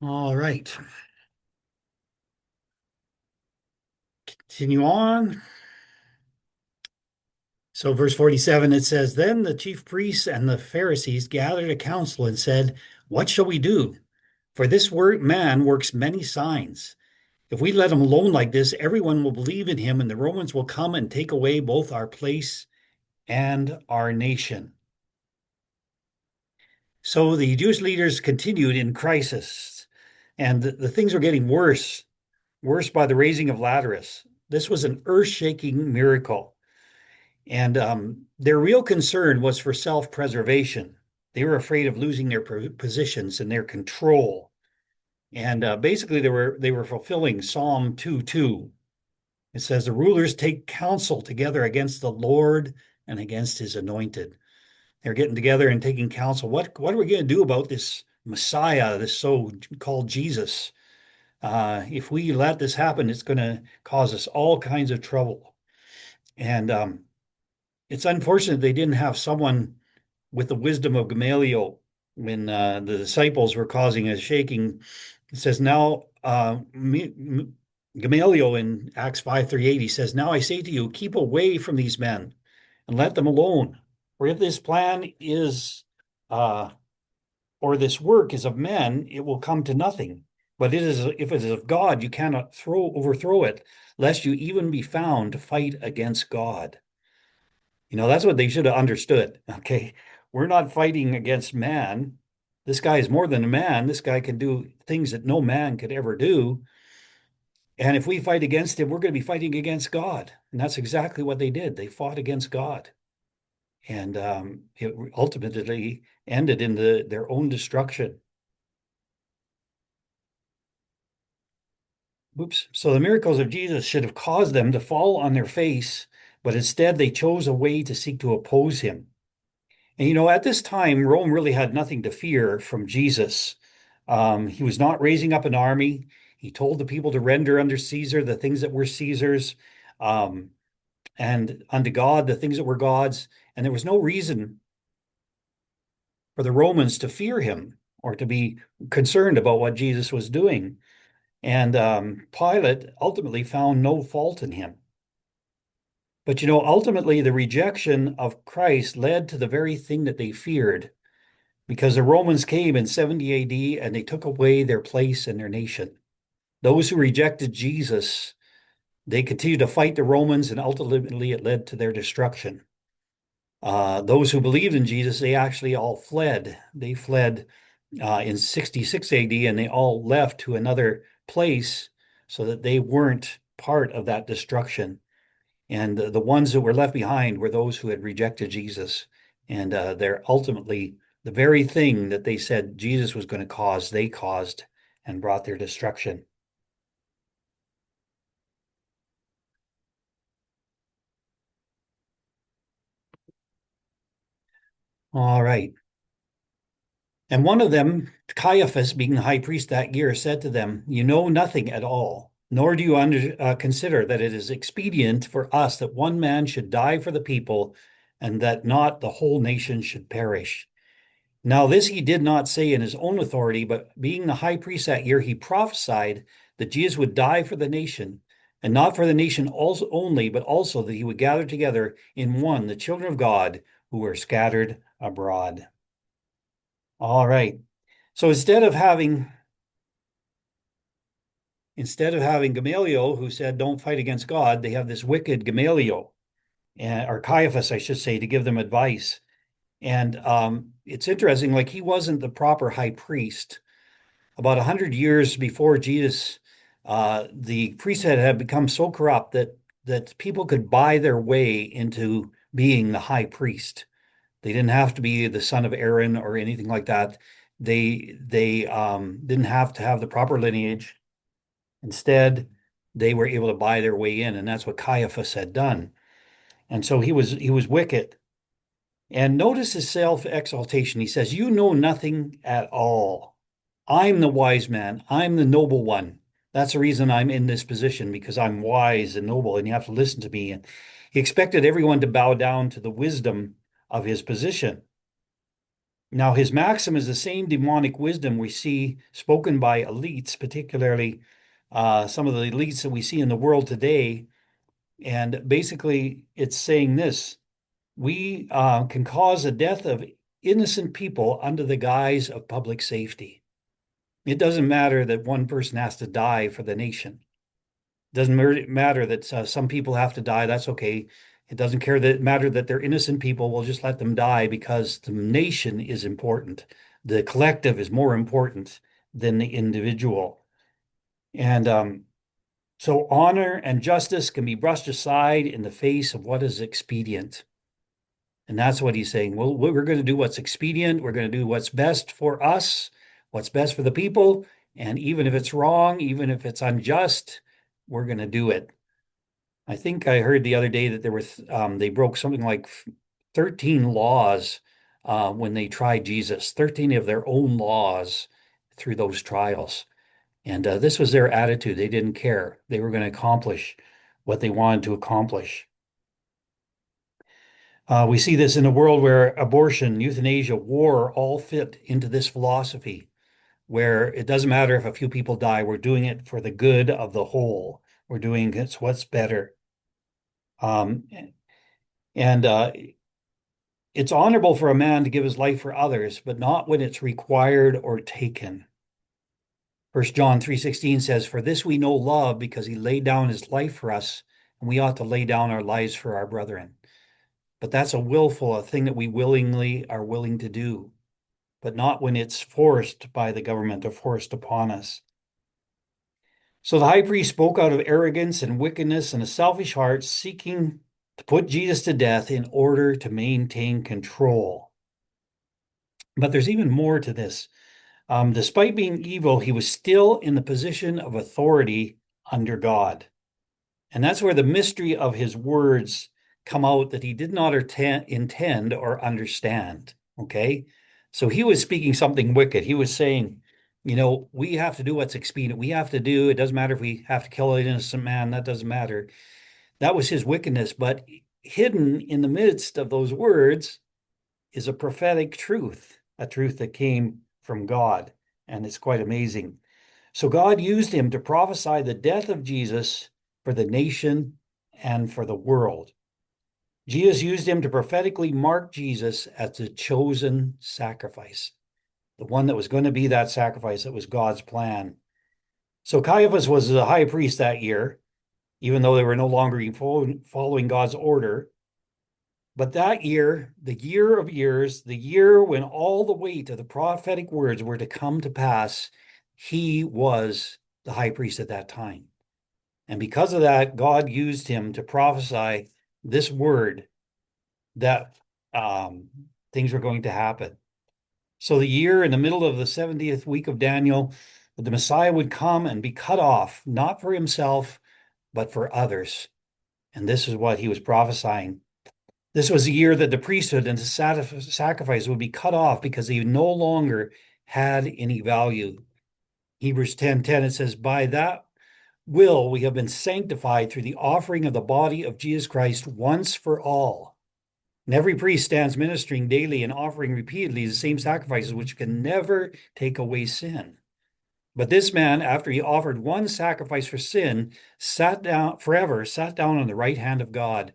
All right. Continue on. So, verse 47, it says, Then the chief priests and the Pharisees gathered a council and said, What shall we do? For this man works many signs. If we let him alone like this, everyone will believe in him, and the Romans will come and take away both our place and our nation. So the Jewish leaders continued in crisis, and the things were getting worse by the raising of Lazarus. This was an earth-shaking miracle. And their real concern was for self-preservation. They were afraid of losing their positions and their control. And basically, they were fulfilling Psalm 2:2. It says, "The rulers take counsel together against the Lord and against his anointed." They're getting together and taking counsel. What are we going to do about this Messiah, this so-called Jesus? If we let this happen, it's going to cause us all kinds of trouble. And it's unfortunate they didn't have someone with the wisdom of Gamaliel when the disciples were causing a shaking. It says, now, Gamaliel in Acts 5:38, he says, Now I say to you, keep away from these men and let them alone. For if this plan is, or this work is of men, it will come to nothing. But if it is of God, you cannot overthrow it, lest you even be found to fight against God. That's what they should have understood. Okay. We're not fighting against man. This guy is more than a man. This guy can do things that no man could ever do. And if we fight against him, we're going to be fighting against God. And that's exactly what they did. They fought against God. And it ultimately ended in their own destruction. Oops. So the miracles of Jesus should have caused them to fall on their face, but instead they chose a way to seek to oppose him. And at this time, Rome really had nothing to fear from Jesus. He was not raising up an army. He told the people to render under Caesar the things that were Caesar's, um, and unto God the things that were God's. And there was no reason for the Romans to fear him or to be concerned about what Jesus was doing. And Pilate ultimately found no fault in him. But ultimately, the rejection of Christ led to the very thing that they feared, because the Romans came in 70 AD and they took away their place in their nation. Those who rejected Jesus, they continued to fight the Romans, and ultimately it led to their destruction. Those who believed in Jesus, they actually all fled. They fled in 66 AD and they all left to another place so that they weren't part of that destruction. And the ones that were left behind were those who had rejected Jesus. And they're ultimately the very thing that they said Jesus was going to cause, they caused and brought their destruction. All right. And one of them, Caiaphas, being the high priest that year, said to them, You know nothing at all, nor do you consider that it is expedient for us that one man should die for the people, and that not the whole nation should perish. Now, this he did not say in his own authority, but being the high priest that year, he prophesied that Jesus would die for the nation, and not for the nation also only, but also that he would gather together in one the children of God who were scattered abroad. All right. So instead of having Gamaliel who said, "Don't fight against God," they have this wicked Gamaliel, or Caiaphas, I should say, to give them advice. And it's interesting, like he wasn't the proper high priest. About 100 years before Jesus, the priesthood had become so corrupt that people could buy their way into being the high priest. They didn't have to be the son of Aaron or anything like that. They didn't have to have the proper lineage. Instead, they were able to buy their way in, and that's what Caiaphas had done. And so he was wicked. And notice his self-exaltation. He says, You know nothing at all. I'm the wise man. I'm the noble one. That's the reason I'm in this position, because I'm wise and noble, and you have to listen to me. And he expected everyone to bow down to the wisdom of his position. Now, his maxim is the same demonic wisdom we see spoken by elites, particularly some of the elites that we see in the world today. And basically, it's saying this: we can cause the death of innocent people under the guise of public safety. It doesn't matter that one person has to die for the nation. It doesn't matter that some people have to die. That's okay. It doesn't matter that they're innocent people. We'll just let them die because the nation is important. The collective is more important than the individual. And so honor and justice can be brushed aside in the face of what is expedient. And that's what he's saying. Well, we're going to do what's expedient. We're going to do what's best for us, what's best for the people. And even if it's wrong, even if it's unjust, we're going to do it. I think I heard the other day that they broke something like 13 laws when they tried Jesus, 13 of their own laws through those trials. And this was their attitude. They didn't care. They were going to accomplish what they wanted to accomplish. We see this in a world where abortion, euthanasia, war all fit into this philosophy, where it doesn't matter if a few people die, we're doing it for the good of the whole. We're doing it's what's better. Um, and It's honorable for a man to give his life for others, but not when it's required or taken. 1 John 3:16 says, "For this we know love, because he laid down his life for us, and we ought to lay down our lives for our brethren." But that's a thing that we willingly are willing to do, but not when it's forced by the government or forced upon us. So the high priest spoke out of arrogance and wickedness and a selfish heart, seeking to put Jesus to death in order to maintain control. But there's even more to this. Despite being evil, he was still in the position of authority under God. And that's where the mystery of his words come out that he did not intend or understand. Okay. So he was speaking something wicked. He was saying, we have to do what's expedient. We have to do, it doesn't matter if we have to kill an innocent man, that doesn't matter. That was his wickedness. But hidden in the midst of those words is a prophetic truth, a truth that came from God. And it's quite amazing. So God used him to prophesy the death of Jesus for the nation and for the world. Jesus used him to prophetically mark Jesus as the chosen sacrifice, the one that was going to be that sacrifice that was God's plan. So Caiaphas was the high priest that year, even though they were no longer following God's order. But that year, the year of years, the year when all the weight of the prophetic words were to come to pass, he was the high priest at that time. And because of that, God used him to prophesy this word that things were going to happen. So the year in the middle of the 70th week of Daniel, the Messiah would come and be cut off, not for himself, but for others. And this is what he was prophesying. This was the year that the priesthood and the sacrifice would be cut off because they no longer had any value. Hebrews 10:10, it says, "By that will we have been sanctified through the offering of the body of Jesus Christ once for all." And every priest stands ministering daily and offering repeatedly the same sacrifices which can never take away sin. But this man, after he offered one sacrifice for sin, sat down on the right hand of God.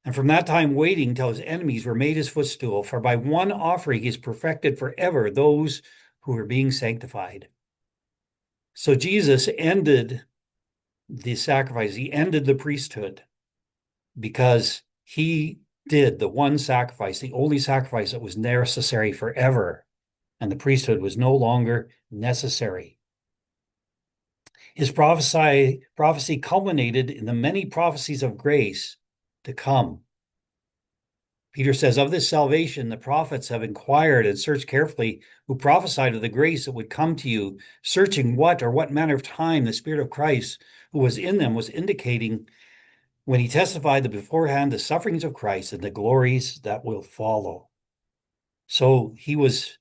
And from that time waiting till his enemies were made his footstool. For by one offering he has perfected forever those who are being sanctified. So Jesus ended the sacrifice. He ended the priesthood because he did the one sacrifice, the only sacrifice that was necessary forever. And the priesthood was no longer necessary. His prophecy culminated in the many prophecies of grace to come. Peter says, "Of this salvation, the prophets have inquired and searched carefully, who prophesied of the grace that would come to you, searching what or what manner of time the Spirit of Christ who was in them was indicating when he testified that beforehand the sufferings of Christ and the glories that will follow." So he was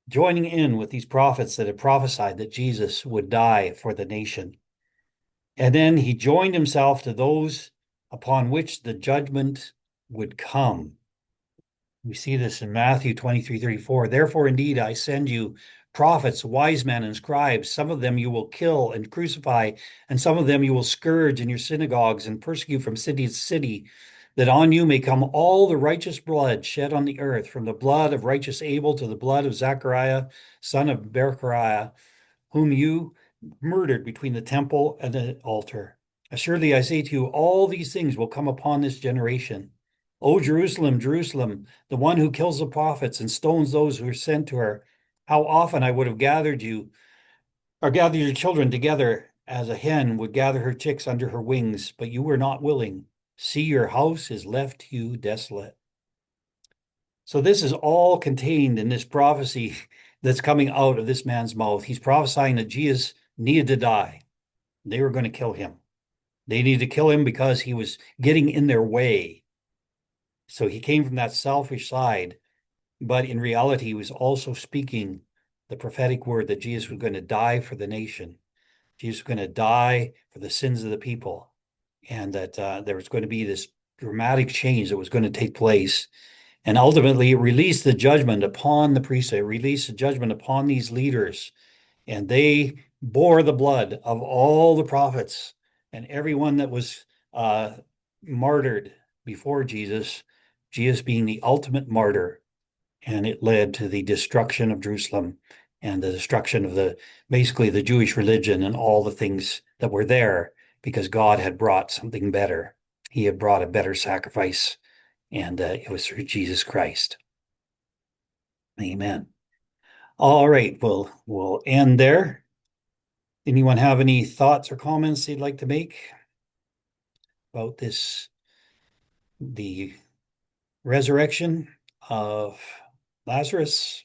joining in with these prophets that had prophesied that Jesus would die for the nation. And then he joined himself to those upon which the judgment would come. We see this in Matthew 23:34. Therefore, indeed, I send you prophets, wise men, and scribes. Some of them you will kill and crucify, and some of them you will scourge in your synagogues and persecute from city to city, that on you may come all the righteous blood shed on the earth, from the blood of righteous Abel to the blood of Zachariah, son of Berechiah, whom you murdered between the temple and the altar. Assuredly, I say to you, all these things will come upon this generation. O Jerusalem, Jerusalem, the one who kills the prophets and stones those who are sent to her, how often I would have gathered you, or gathered your children together as a hen would gather her chicks under her wings, but you were not willing. See, your house is left to you desolate. So this is all contained in this prophecy that's coming out of this man's mouth. He's prophesying that Jesus needed to die. They were going to kill him. They needed to kill him because he was getting in their way. So he came from that selfish side, but in reality, he was also speaking the prophetic word that Jesus was going to die for the nation. Jesus was going to die for the sins of the people, and that there was going to be this dramatic change that was going to take place. And ultimately, it released the judgment upon the priesthood, it released the judgment upon these leaders, and they bore the blood of all the prophets and everyone that was martyred before Jesus, Jesus being the ultimate martyr. And it led to the destruction of Jerusalem and the destruction of basically the Jewish religion and all the things that were there, because God had brought something better. He had brought a better sacrifice, and it was through Jesus Christ. Amen. All right, we'll end there. Anyone have any thoughts or comments they'd like to make about the resurrection of Lazarus?